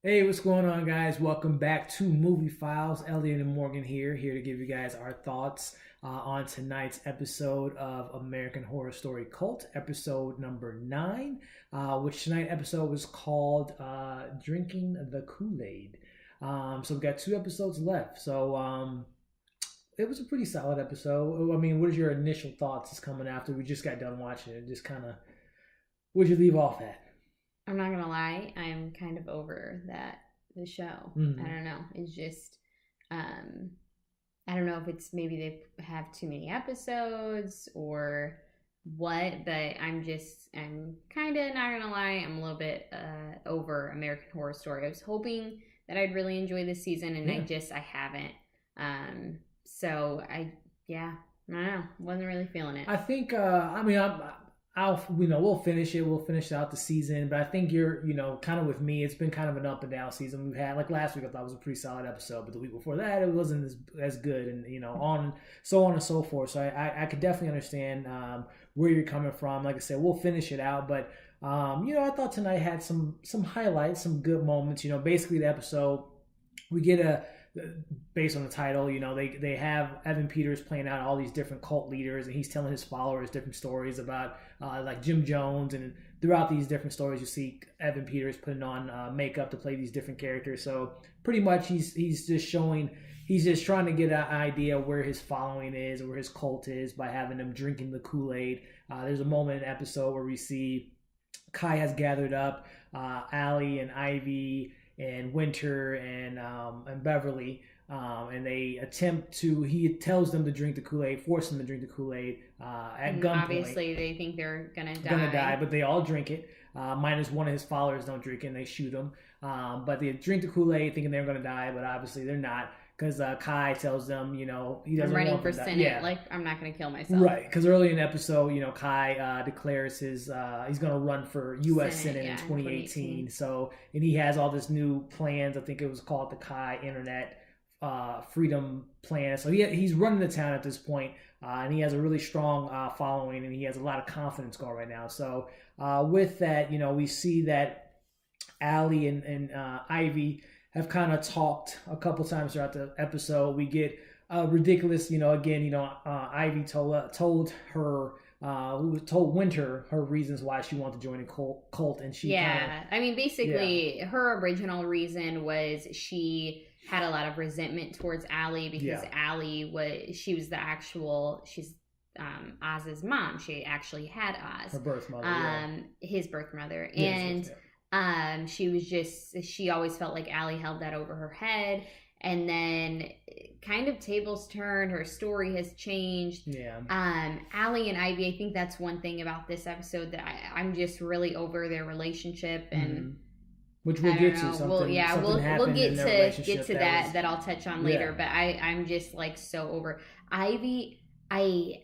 Hey, what's going on, guys? Welcome back to Movie Files. Elliot and Morgan here to give you guys our thoughts on tonight's episode of American Horror Story Cult, episode number 9, which tonight episode was called Drinking the Kool-Aid. So we've got 2 episodes left. So it was a pretty solid episode. I mean, what is your initial thoughts is coming after we just got done watching it? Just kind of, where'd you leave off at? I'm not gonna lie, I'm kind of over the show. Mm-hmm. I don't know. It's just I don't know if it's maybe they have too many episodes or what, but I'm kinda not gonna lie, I'm a little bit over American Horror Story. I was hoping that I'd really enjoy this season and I haven't. So I don't know. Wasn't really feeling it. I think we'll finish it. We'll finish out the season, but I think you're, kind of with me. It's been kind of an up and down season. We've had, like last week, I thought it was a pretty solid episode, but the week before that, it wasn't as good, and on and so forth. So I could definitely understand where you're coming from. Like I said, we'll finish it out, but I thought tonight had some highlights, some good moments. Basically the episode, we get based on the title, they have Evan Peters playing out all these different cult leaders, and he's telling his followers different stories about like Jim Jones, and throughout these different stories you see Evan Peters putting on makeup to play these different characters. So pretty much he's just trying to get an idea where his following is, or where his cult is, by having them drinking the Kool-Aid. There's a moment in the episode where we see Kai has gathered up Allie and Ivy and Winter and Beverly, and they he tells them to drink the Kool-Aid, force them to drink the Kool-Aid at gunpoint. Obviously, they think they're gonna die. But they all drink it. Minus one of his followers don't drink it, and they shoot him. But they drink the Kool-Aid thinking they're gonna die, but obviously they're not. Because Kai tells them, he doesn't. I'm running for Senate. Yeah. Like, I'm not going to kill myself. Right. Because early in the episode, Kai declares he's going to run for U.S. Senate in 2018. So, and he has all this new plans. I think it was called the Kai Internet Freedom Plan. So he's running the town at this point, and he has a really strong following, and he has a lot of confidence going right now. So with that, we see that Allie and Ivy have kind of talked a couple times throughout the episode. We get ridiculous, Ivy told Winter her reasons why she wanted to join a cult, and she basically her original reason was she had a lot of resentment towards Allie because Allie she's Oz's mom. She actually had Oz, her birth mother, his birth mother, and she always felt like Allie held that over her head. And then kind of tables turned, her story has changed. Yeah. Allie and Ivy, I think that's one thing about this episode that I'm just really over their relationship, and which we'll get to. We'll get to that I'll touch on later. But I'm just like so over Ivy. I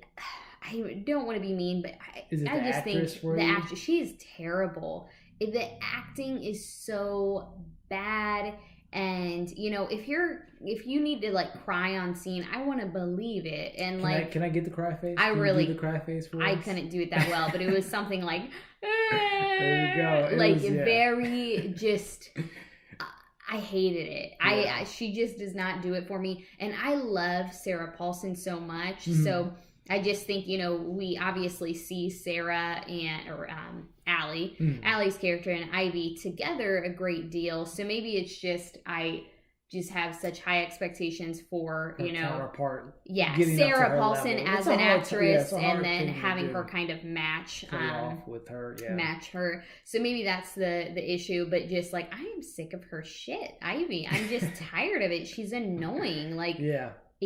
don't want to be mean, but I just think the actress, she's terrible. The acting is so bad, and if you need to like cry on scene, I want to believe it. And can I get the cry face? I really do the cry face for us? I couldn't do it that well, but it was something like there you go. Very just. I hated it. Yeah. She just does not do it for me, and I love Sarah Paulson so much. Mm-hmm. So I just think, we obviously see Sarah or Allie, Allie's character, and Ivy together a great deal. So maybe it's just, I just have such high expectations for, her counterpart. Yeah, Sarah Paulson as an actress, and then having her kind of match with her, match her. So maybe that's the issue, but just like, I am sick of her shit, Ivy. I'm just tired of it. She's annoying. Like,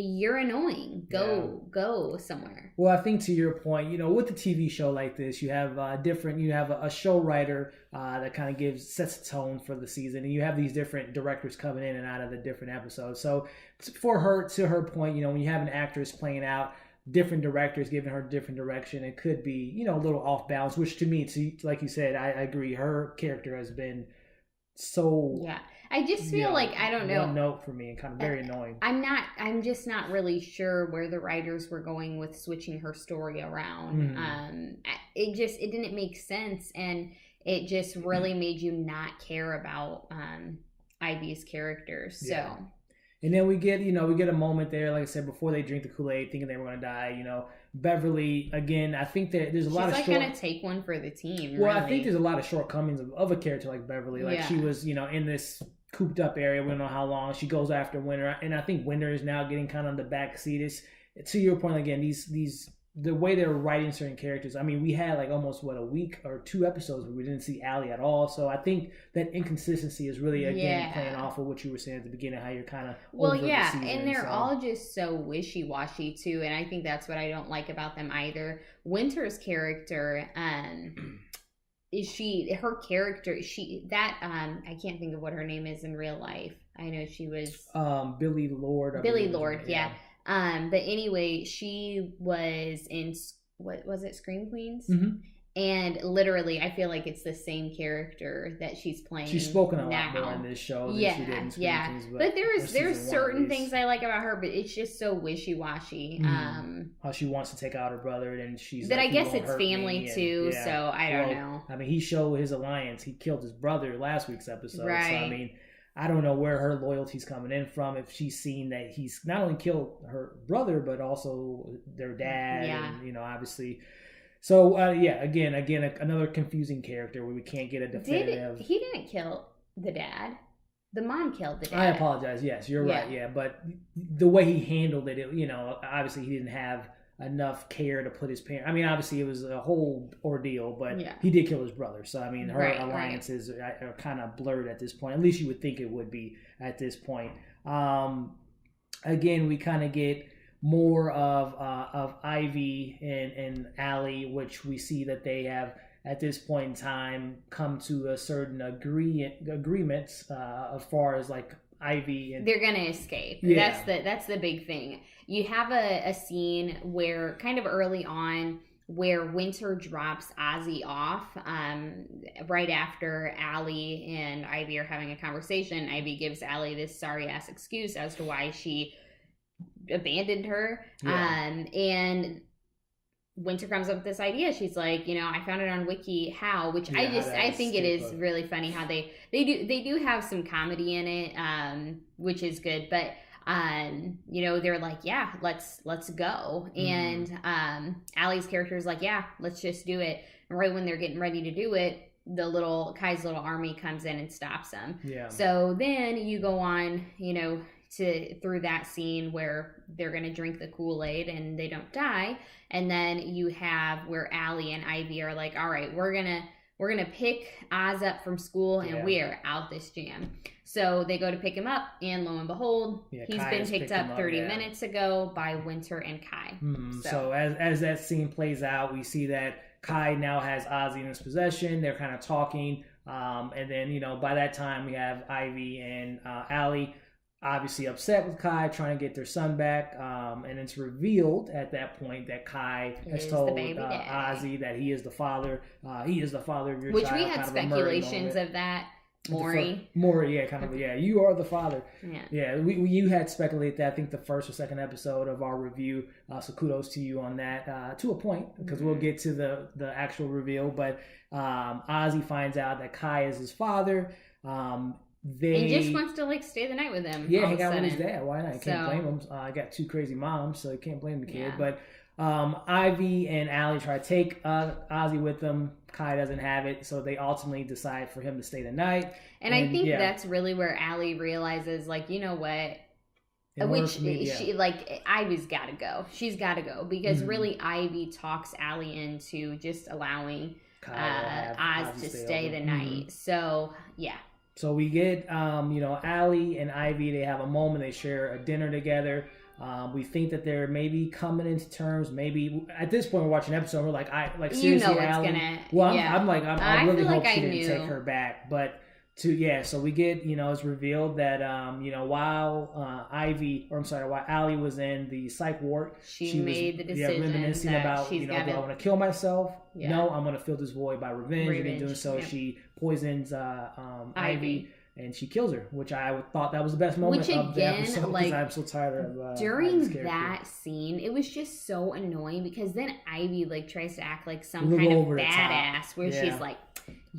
you're annoying. Go somewhere. Well, I think to your point, with a TV show like this, you have a show writer that kind of sets the tone for the season, and you have these different directors coming in and out of the different episodes. So to her point, when you have an actress playing out different directors giving her different direction, it could be, a little off balance, which to me, like you said, I agree. Her character has been so... Yeah. I just feel like, I don't know. One note for me and kind of very annoying. I'm just not really sure where the writers were going with switching her story around. It didn't make sense, and it just really made you not care about Ivy's character. So. Yeah. And then we get a moment there, like I said, before they drink the Kool-Aid, thinking they were going to die. Beverly, again, I think that there's a lot of she's like going to take one for the team. Well, really. I think there's a lot of shortcomings of a character like Beverly. Like she was, in this cooped up area. We don't know how long. She goes after Winter, and I think Winter is now getting kind of on the back seat. It's, to your point again, these the way they're writing certain characters. I mean, we had like almost a week or 2 episodes where we didn't see Allie at all. So I think that inconsistency is really again playing off of what you were saying at the beginning, how you're kind of over the season, and they're all just so wishy-washy too, and I think that's what I don't like about them either. Winter's character, I can't think of what her name is in real life. I know she was Billy Lord. Billy Lord, yeah. But anyway, she was in, what was it, Scream Queens? Mm-hmm. And literally, I feel like it's the same character that she's playing. She's spoken a lot more in this show than she did in Scream Queens. But there's certain things I like about her, but it's just so wishy-washy. Mm-hmm. How she wants to take out her brother, and she's but like, I guess it's family too, so I don't know. I mean, he showed his alliance. He killed his brother last week's episode. Right. So, I mean, I don't know where her loyalty's coming in from, if she's seen that he's not only killed her brother, but also their dad. Yeah. And, obviously. So, again, another confusing character where we can't get a definitive. He didn't kill the dad. The mom killed the dad. I apologize. Yes, you're right. Yeah, but the way he handled it, obviously he didn't have enough care to put his parents. I mean, obviously it was a whole ordeal, but he did kill his brother. So, I mean, her alliances are kind of blurred at this point. At least you would think it would be at this point. Again, we kind of get more of Ivy and Allie, which we see that they have at this point in time come to a certain agreements as far as like Ivy and they're gonna escape. Yeah. That's the big thing. You have a scene where kind of early on where Winter drops Ozzy off right after Allie and Ivy are having a conversation. Ivy gives Allie this sorry ass excuse as to why she abandoned her. And Winter comes up with this idea. She's like, I found it on WikiHow, which I think it is really funny how they do have some comedy in it, which is good. But they're like, yeah, let's go. Mm-hmm. And Allie's character is like, yeah, let's just do it. And right when they're getting ready to do it, Kai's little army comes in and stops them. Yeah. So then you go on, through that scene where they're going to drink the Kool-Aid and they don't die. And then you have where Allie and Ivy are like, all right, we're going to pick Oz up from school and we are out this jam. So they go to pick him up and lo and behold, he's been picked up 30 minutes ago by Winter and Kai. Mm-hmm. So as that scene plays out, we see that Kai now has Ozzy in his possession. They're kind of talking. And then, by that time we have Ivy and Allie obviously upset with Kai, trying to get their son back, and it's revealed at that point that Kai has told Ozzy that he is the father. He is the father of your child. Which we had speculations of that. Maury, you are the father. You had speculated that, I think, the first or second episode of our review, so kudos to you on that, to a point, because we'll get to the actual reveal. But Ozzy finds out that Kai is his father. He just wants to stay the night with him. Yeah, hang out with his dad. Why not? I can't blame him. I got 2 crazy moms, so you can't blame the kid. But Ivy and Allie try to take Ozzy with them. Kai doesn't have it, so they ultimately decide for him to stay the night. And I think that's really where Allie realizes, you know what? Ivy's got to go. She's got to go because really Ivy talks Allie into just allowing Oz to stay the night. So So we get, Allie and Ivy, they have a moment, they share a dinner together. We think that they're maybe coming into terms. Maybe at this point we're watching an episode. We're like, seriously, Allie. I really hope she didn't take her back. But so we get, it's revealed that, while Allie was in the psych ward, she made the decision reminiscing about, do I want to kill myself? Yeah. No, I'm going to fill this void by revenge. And in doing so, she poisons Ivy. And she kills her, which I thought that was the best moment of the episode because I'm so tired of during that scene, it was just so annoying because then Ivy tries to act like some kind of badass where she's like,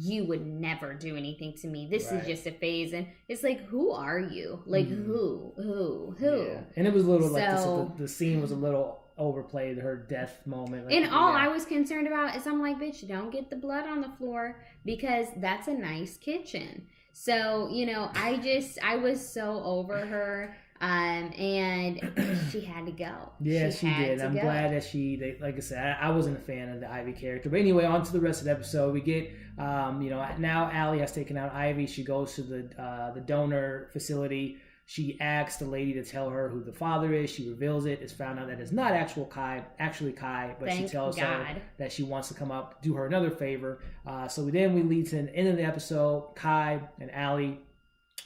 you would never do anything to me. This Right. is just a phase. And it's like, who are you? Like, who? Yeah. And it was a little So, the scene was a little overplayed, her death moment. And all I was concerned about is I'm like, bitch, don't get the blood on the floor because that's a nice kitchen. So, I was so over her. And she had to go. Yeah, she did. I'm glad that like I said, I wasn't a fan of the Ivy character. But anyway, on to the rest of the episode. We get, now Allie has taken out Ivy. She goes to the donor facility. She asks the lady to tell her who the father is. She reveals it. It's found out that it's not actually Kai, but she tells her that she wants to come up, do her another favor. So we lead to the end of the episode. Kai and Allie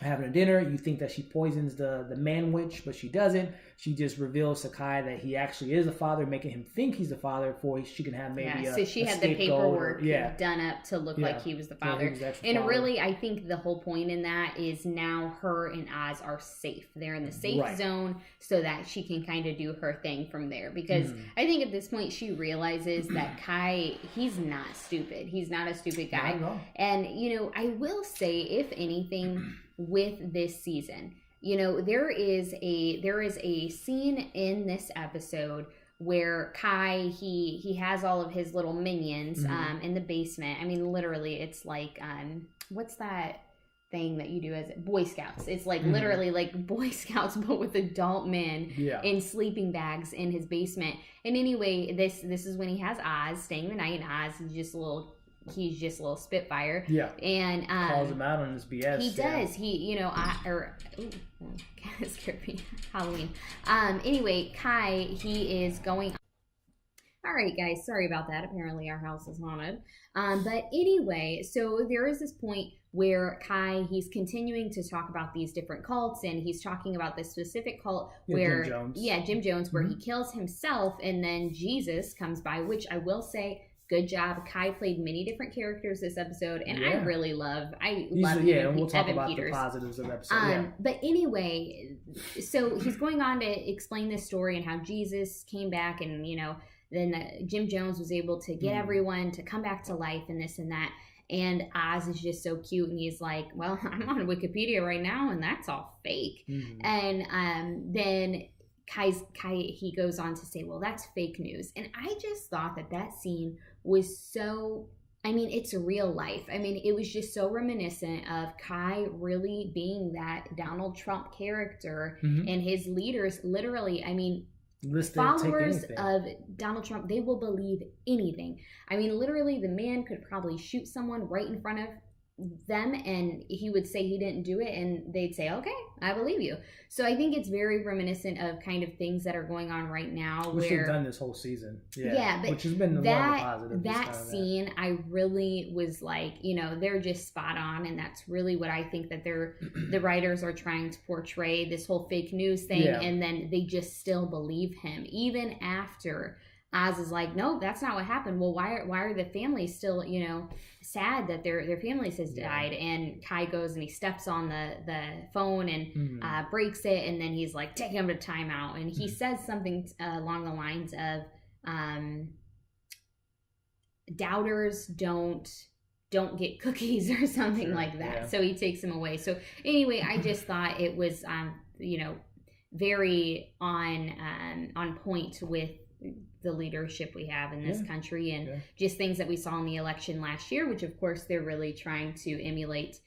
having a dinner. You think that she poisons the man witch, but she doesn't. She just reveals to Kai that he actually is the father, making him think he's the father before she can have maybe so she had the paperwork done up to look like he was the father. And really, I think the whole point in that is now her and Oz are safe. They're in the safe zone so that she can kind of do her thing from there. Because I think at this point she realizes that Kai, he's not stupid. He's not a stupid guy. And, I will say, if anything, with this season, there is a scene in this episode where Kai, he has all of his little minions in the basement. I mean, literally, it's like what's that thing that you do as Boy Scouts? It's like literally like Boy Scouts, but with adult men in sleeping bags in his basement. And anyway, this is when he has Oz staying the night, and Oz is just a little. He's just a little spitfire. Yeah. And calls him out on his BS. He does. He, that scared me. Halloween. Anyway, Kai, he is going. All right, guys. Sorry about that. Apparently, our house is haunted. But anyway, so there is this point where Kai, he's continuing to talk about these different cults, and he's talking about this specific cult where, Jim Jones, where he kills himself, and then Jesus comes by, which I will say. Good job. Kai played many different characters this episode, and I love and we'll talk about Peters. The positives of the episode. But anyway, so he's going on to explain this story and how Jesus came back, and then Jim Jones was able to get everyone to come back to life and this and that. And Oz is just so cute, and he's like, "Well, I'm on Wikipedia right now, and that's all fake." And then Kai, he goes on to say, well, that's fake news. And I just thought that scene was so, it's real life. It was just so reminiscent of Kai really being that Donald Trump character, and his leaders literally, followers of Donald Trump, they will believe anything. Literally, the man could probably shoot someone right in front of them, and he would say he didn't do it, and they'd say, okay, I believe you. So I think it's very reminiscent of kind of things that are going on right now, which they've done this whole season. But which has been one of the positives. That scene, I really was like, they're just spot on, and that's really what I think that the writers are trying to portray, this whole fake news thing, and then they just still believe him even after Oz is like, no, that's not what happened. Well, why are the families still, sad that their families has died? And Kai goes and he steps on the phone and breaks it, and then he's like, take him to timeout. And he says something along the lines of, doubters don't get cookies or something like that. Yeah. So he takes him away. So anyway, I just thought it was, very on point with the leadership we have in this country, and just things that we saw in the election last year, which of course they're really trying to emulate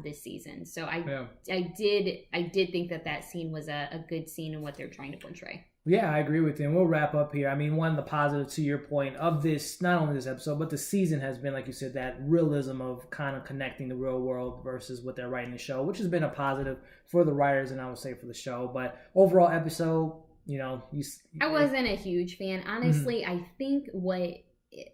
this season. So I did think that scene was a good scene in what they're trying to portray. Yeah, I agree with you. And we'll wrap up here. One of the positives, to your point, of this, not only this episode, but the season has been, like you said, that realism of kind of connecting the real world versus what they're writing the show, which has been a positive for the writers and I would say for the show. But overall episode, I wasn't a huge fan. Honestly, I think what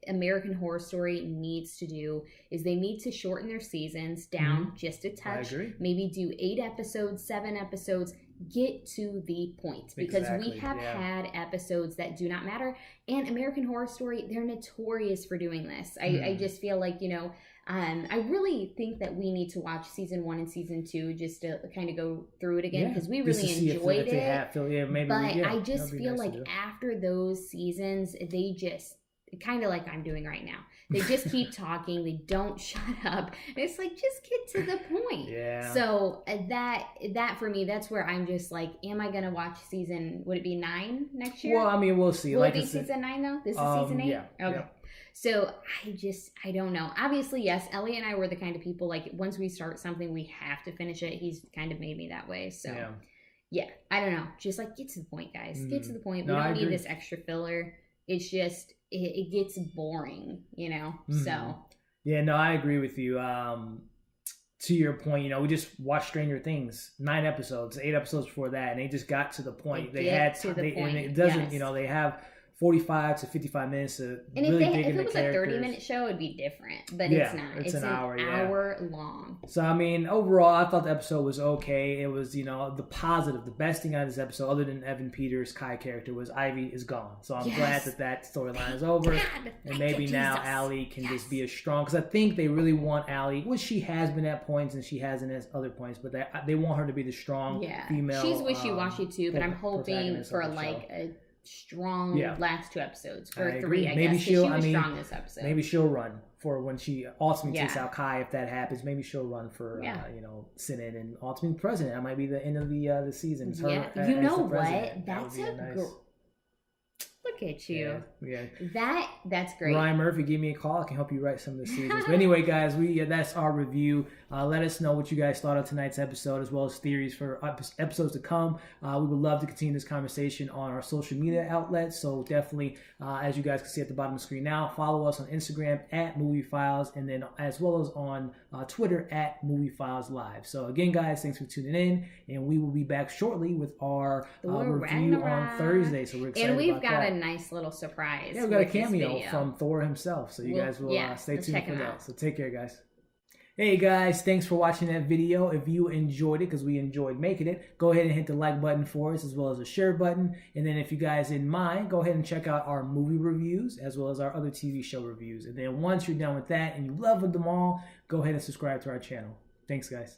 American Horror Story needs to do is they need to shorten their seasons down just a touch. I agree. Maybe do 8 episodes, 7 episodes. Get to the point, because we have had episodes that do not matter, and American Horror Story, they're notorious for doing this. I just feel like, I really think that we need to watch season 1 and season 2 just to kind of go through it again, because we really enjoyed it. I just feel like after those seasons, they just kind of like I'm doing right now. They just keep talking. They don't shut up. It's like, just get to the point. Yeah. So that for me, that's where I'm just like, am I going to watch season, would it be 9 next year? Well, I mean, we'll see. Will it be season 9 though? This is season 8? Yeah. Okay. Yeah. So I don't know. Obviously, yes, Elliot and I were the kind of people, like, once we start something, we have to finish it. He's kind of made me that way. So yeah, I don't know. Just like, get to the point, guys. Get to the point. We don't need this extra filler. It's just, it gets boring, you know? So. Yeah, no, I agree with you. To your point, you know, we just watched Stranger Things, 9 episodes, 8 episodes before that, and they just got to the point. And it doesn't, you know, they have 45 to 55 minutes to and really if dig into it was characters. A 30-minute show, it'd be different, but it's not. It's an hour long. So, I mean, overall, I thought the episode was okay. It was, you know, the best thing out of this episode, other than Evan Peters' Kai character, was Ivy is gone. So I'm glad that storyline is over. And maybe now Allie can just be as strong. Because I think they really want Allie, which she has been at points and she hasn't at other points, but they want her to be the strong female. She's wishy-washy too, but I'm hoping for like a strong last 2 episodes or 3, I guess. She was strong this episode. Maybe she'll run for when she ultimately takes out Kai. If that happens, maybe she'll run for you know, Senate and ultimately president. That might be the end of the season. You know what? That's Look at you. Yeah. That's great. Ryan Murphy, give me a call. I can help you write some of the seasons. But anyway, guys, that's our review. Let us know what you guys thought of tonight's episode, as well as theories for episodes to come. We would love to continue this conversation on our social media outlets. So definitely, as you guys can see at the bottom of the screen now, follow us on Instagram at Movie Files, and then as well as on Twitter at Movie Files Live. So again, guys, thanks for tuning in, and we will be back shortly with our review on Thursday. So we're excited. And we've about got that. A nice little surprise. Yeah, we got a cameo from Thor himself, so you guys will stay tuned for that. Out. So take care, guys. Hey guys, thanks for watching that video. If you enjoyed it, because we enjoyed making it, go ahead and hit the like button for us, as well as the share button. And then if you guys didn't mind, go ahead and check out our movie reviews, as well as our other TV show reviews. And then once you're done with that and you love them all, go ahead and subscribe to our channel. Thanks, guys.